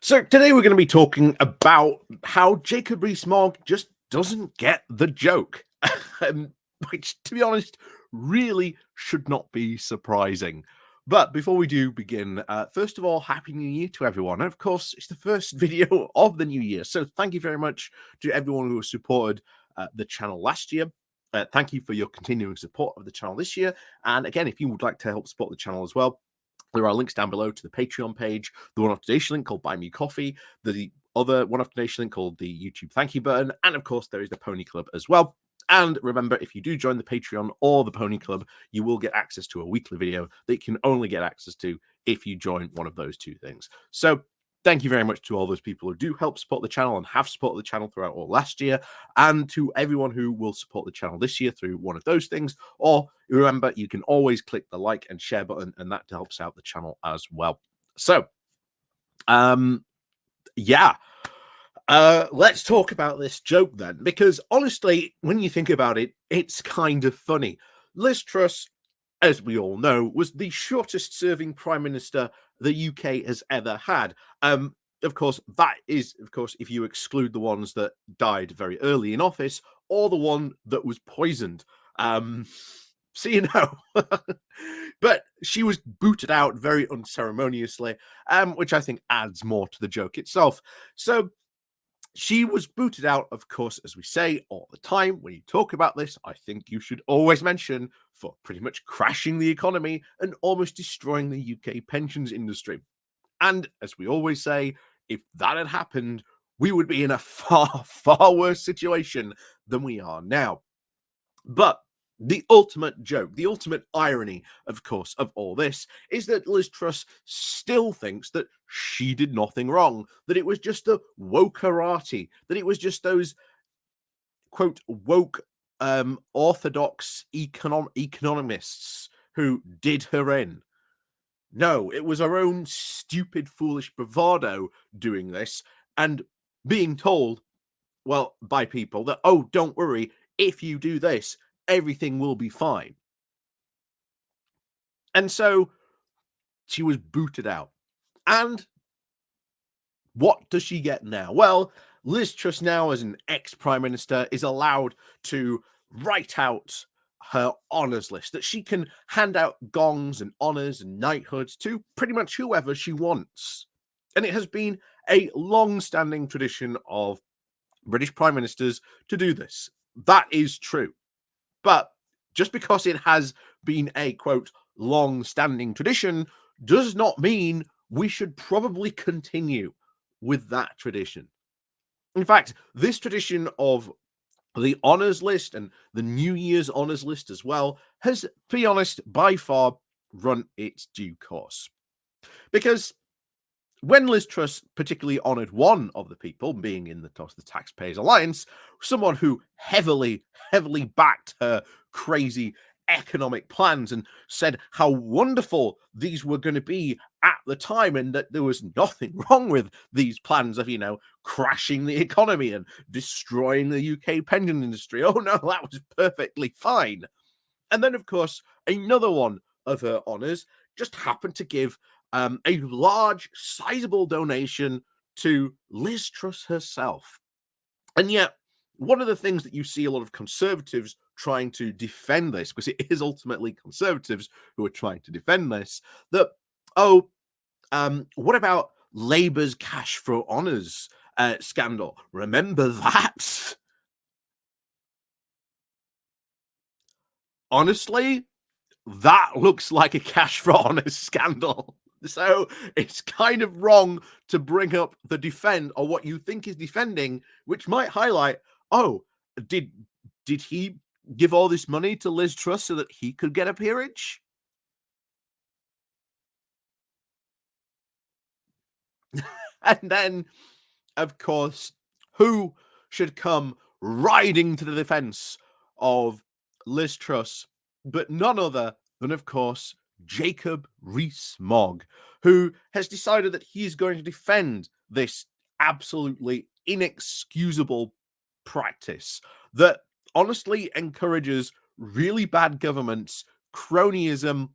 So today we're going to be talking about how Jacob Rees-Mogg just doesn't get the joke, um, which, to be honest, really should not be surprising. But before we do begin, first of all, Happy New Year to everyone. And of course, it's the first video of the new year. So thank you very much to everyone who has supported the channel last year. Thank you for your continuing support of the channel this year. And again, if you would like to help support the channel as well, there are links down below to the Patreon page, the one-off donation link called Buy Me Coffee, the other one-off donation link called the YouTube thank you button, and of course there is the Pony Club as well. And remember, if you do join the Patreon or the Pony Club, you will get access to a weekly video that you can only get access to if you join one of those two things. So thank you very much to all those people who do help support the channel and have supported the channel throughout all last year, and to everyone who will support the channel this year through one of those things. Or remember, you can always click the like and share button, and that helps out the channel as well. So, yeah. Let's talk about this joke then, because honestly, when you think about it, it's kind of funny. Liz Truss, as we all know, was the shortest serving prime minister the UK has ever had. Of course, that is, if you exclude the ones that died very early in office or the one that was poisoned. So you know, but she was booted out very unceremoniously, which I think adds more to the joke itself. So she was booted out, of course, as we say all the time. When you talk about this, I think you should always mention for pretty much crashing the economy and almost destroying the UK pensions industry. And as we always say, if that had happened, we would be in a far, far worse situation than we are now. But the ultimate joke, the ultimate irony, of course, of all this is that Liz Truss still thinks that she did nothing wrong, that it was just the wokerati, that it was just those, quote, woke orthodox economists who did her in. No, it was her own stupid, foolish bravado doing this and being told, well, by people that, oh, don't worry, if you do this, everything will be fine. And so she was booted out. And what does she get now? Well, Liz Truss now, as an ex-prime minister, is allowed to write out her honours list, that she can hand out gongs and honours and knighthoods to pretty much whoever she wants. And it has been a long-standing tradition of British prime ministers to do this. That is true. But just because it has been a, quote, long-standing tradition does not mean we should probably continue with that tradition. In fact, this tradition of the honours list and the New Year's honours list as well has, to be honest, by far run its due course. Because when Liz Truss particularly honoured one of the people, being in the Taxpayers Alliance, someone who heavily backed her crazy economic plans and said how wonderful these were going to be at the time, and that there was nothing wrong with these plans of, you know, crashing the economy and destroying the UK pension industry. Oh no, that was perfectly fine. And then, of course, another one of her honours just happened to give a large, sizable donation to Liz Truss herself. And yet, one of the things that you see a lot of conservatives trying to defend this, because it is ultimately conservatives who are trying to defend this, that, oh, what about Labour's cash for honours scandal? Remember that? Honestly, that looks like a cash for honours scandal. So it's kind of wrong to bring up the defend or what you think is defending, which might highlight, oh, did he give all this money to Liz Truss so that he could get a peerage? And then, of course, who should come riding to the defense of Liz Truss but none other than, of course, Jacob Rees-Mogg, who has decided that he's going to defend this absolutely inexcusable practice that honestly encourages really bad governments, cronyism,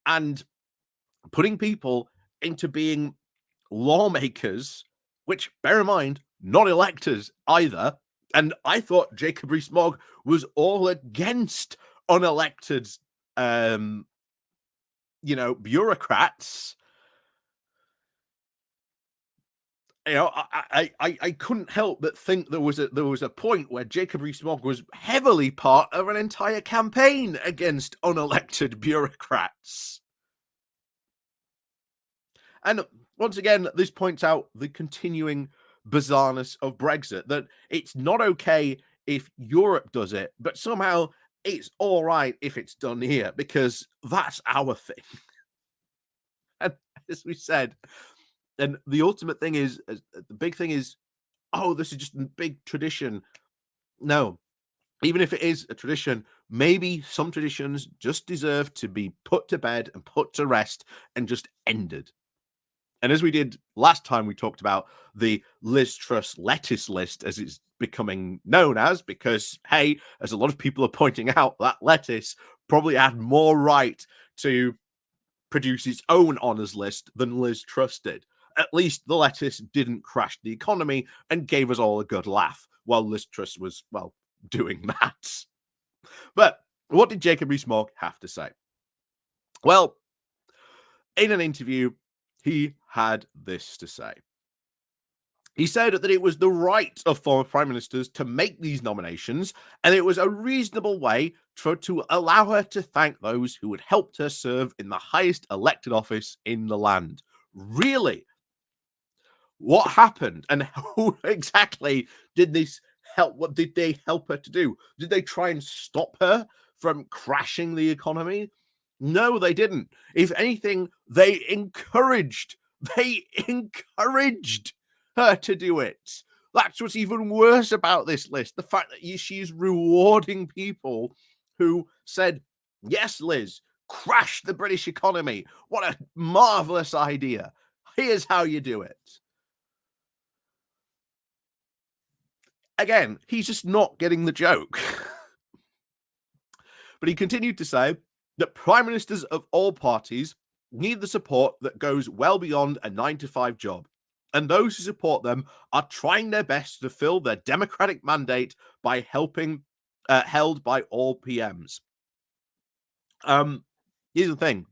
and putting people into being lawmakers which, bear in mind, not electors either. And I thought Jacob Rees-Mogg was all against unelected, um, bureaucrats. I couldn't help but think there was a point where Jacob Rees-Mogg was heavily part of an entire campaign against unelected bureaucrats. And once again, this points out the continuing bizarreness of Brexit, that it's not okay if Europe does it, but somehow it's all right if it's done here because that's our thing. And as we said, and the ultimate thing is, the big thing is, oh, this is just a big tradition. No, even if it is a tradition, maybe some traditions just deserve to be put to bed and put to rest and just ended. And as we did last time, we talked about the Liz Truss lettuce list, as it's becoming known as, because, hey, as a lot of people are pointing out, that lettuce probably had more right to produce its own honours list than Liz Truss did. At least the lettuce didn't crash the economy and gave us all a good laugh while Liz Truss was, well, doing that. But what did Jacob Rees-Mogg have to say? Well, in an interview, he had this to say. He said that it was the right of former prime ministers to make these nominations, and it was a reasonable way to allow her to thank those who had helped her serve in the highest elected office in the land. Really? What happened? And who exactly did this help? What did they help her to do? Did they try and stop her from crashing the economy? No, they didn't. If anything, they encouraged her to do it. That's what's even worse about this list. The fact that she's rewarding people who said, yes, Liz, crash the British economy. What a marvelous idea. Here's how you do it. Again, he's just not getting the joke. But he continued to say that prime ministers of all parties need the support that goes well beyond a 9 to 5 job. And those who support them are trying their best to fulfill their democratic mandate by helping held by all PMs. Here's the thing.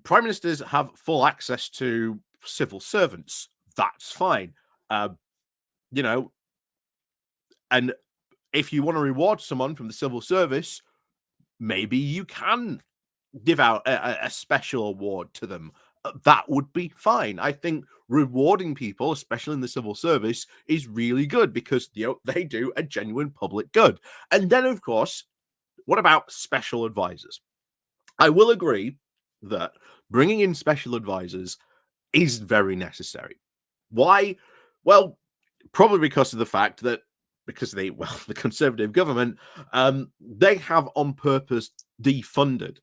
Prime ministers have full access to civil servants. That's fine. Uh, you know, and if you want to reward someone from the civil service, maybe you can give out a special award to them. That would be fine. I think rewarding people, especially in the civil service, is really good because they do a genuine public good. And then, of course, what about special advisors? I will agree that bringing in special advisors is very necessary. Why? Well, probably because of the fact that the Conservative government, they have on purpose defunded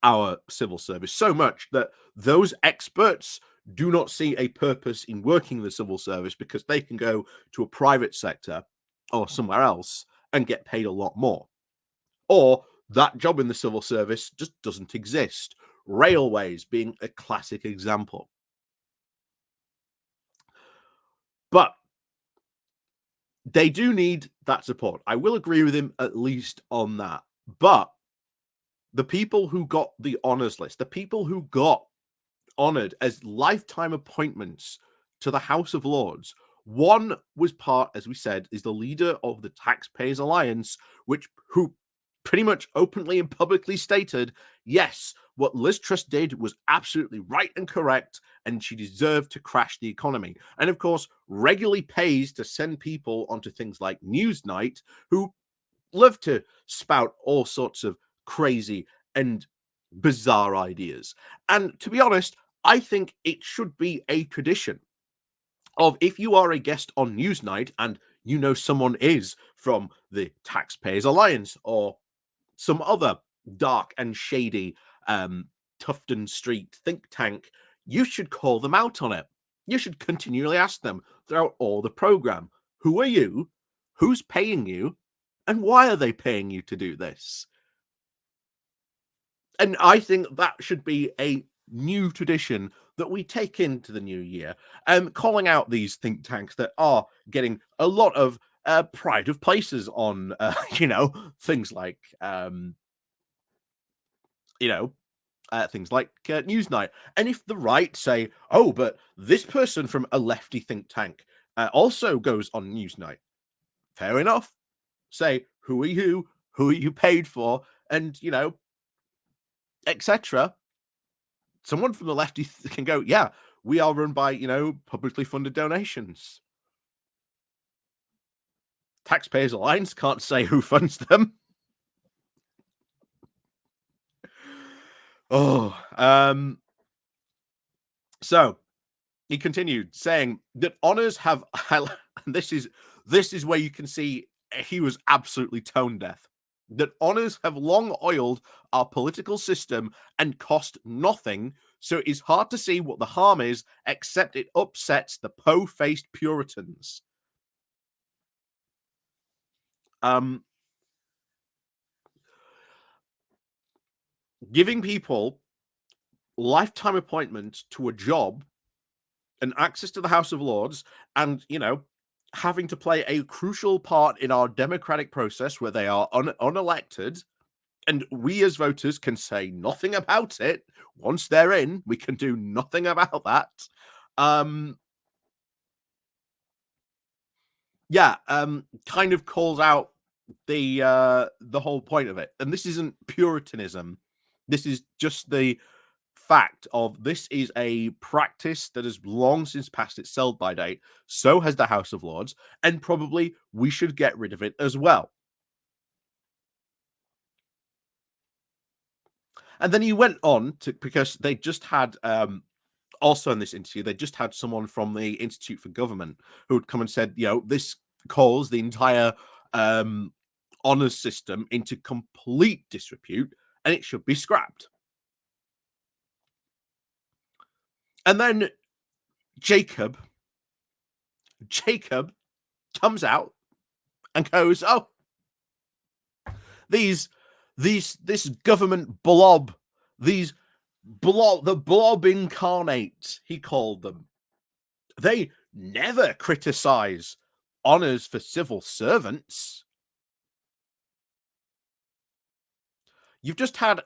our civil service so much that those experts do not see a purpose in working in the civil service because they can go to a private sector or somewhere else and get paid a lot more. Or that job in the civil service just doesn't exist. Railways being a classic example. But they do need that support. I will agree with him at least on that. But the people who got the honours list, the people who got honoured as lifetime appointments to the House of Lords, one was part, as we said, is the leader of the Taxpayers Alliance, who pretty much openly and publicly stated, yes, what Liz Truss did was absolutely right and correct, and she deserved to crash the economy. And of course, regularly pays to send people onto things like Newsnight who love to spout all sorts of crazy and bizarre ideas. And to be honest, I think it should be a tradition of, if you are a guest on Newsnight and you know someone is from the Taxpayers Alliance or some other dark and shady Tufton Street think tank, you should call them out on it. You should continually ask them throughout all the program, who are you? Who's paying you? And why are they paying you to do this? And I think that should be a new tradition that we take into the new year, calling out these think tanks that are getting a lot of pride of places on, things like, you know, things like Newsnight. And if the right say, oh, but this person from a lefty think tank also goes on Newsnight, fair enough. Say, who are you? Who are you paid for? And, etc. Someone from the lefty can go, yeah, we are run by, publicly funded donations. Taxpayers Alliance can't say who funds them. Oh, so he continued saying that honors have this is where you can see he was absolutely tone deaf. That honors have long oiled our political system and cost nothing, so it is hard to see what the harm is, except it upsets the po-faced Puritans. Giving people lifetime appointment to a job and access to the House of Lords and, having to play a crucial part in our democratic process where they are unelected, and we as voters can say nothing about it. Once they're in, we can do nothing about that. Kind of calls out the whole point of it. And this isn't Puritanism. This is just the fact of this is a practice that has long since passed its sell-by date. So has the House of Lords, and probably we should get rid of it as well. And then he went on to, because they just had also in this interview, they just had someone from the Institute for Government who had come and said, this calls the entire honours system into complete disrepute and it should be scrapped. And then Jacob comes out and goes, oh, this government blob, the blob incarnate, he called them. They never criticize honors for civil servants. You've just had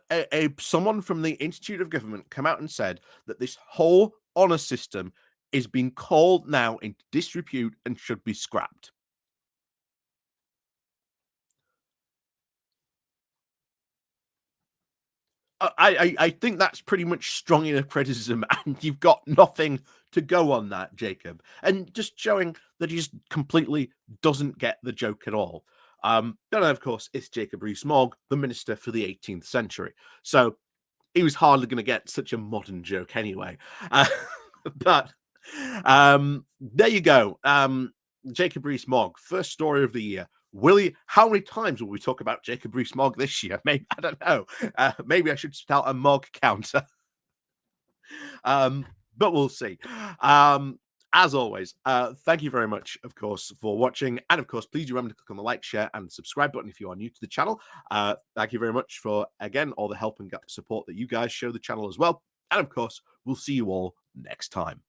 someone from the Institute of Government come out and said that this whole honor system is being called now into disrepute and should be scrapped. I think that's pretty much strong enough criticism, and you've got nothing to go on that, Jacob. And just showing that he just completely doesn't get the joke at all. Then, of course, it's Jacob Rees Mogg, the minister for the 18th century. So he was hardly going to get such a modern joke anyway. But there you go. Jacob Rees Mogg, first story of the year. How many times will we talk about Jacob Rees Mogg this year? Maybe, I don't know. Maybe I should start a Mogg counter. But we'll see. As always, thank you very much, of course, for watching. And of course, please do remember to click on the like, share, and subscribe button if you are new to the channel. Thank you very much for, again, all the help and support that you guys show the channel as well. And of course, we'll see you all next time.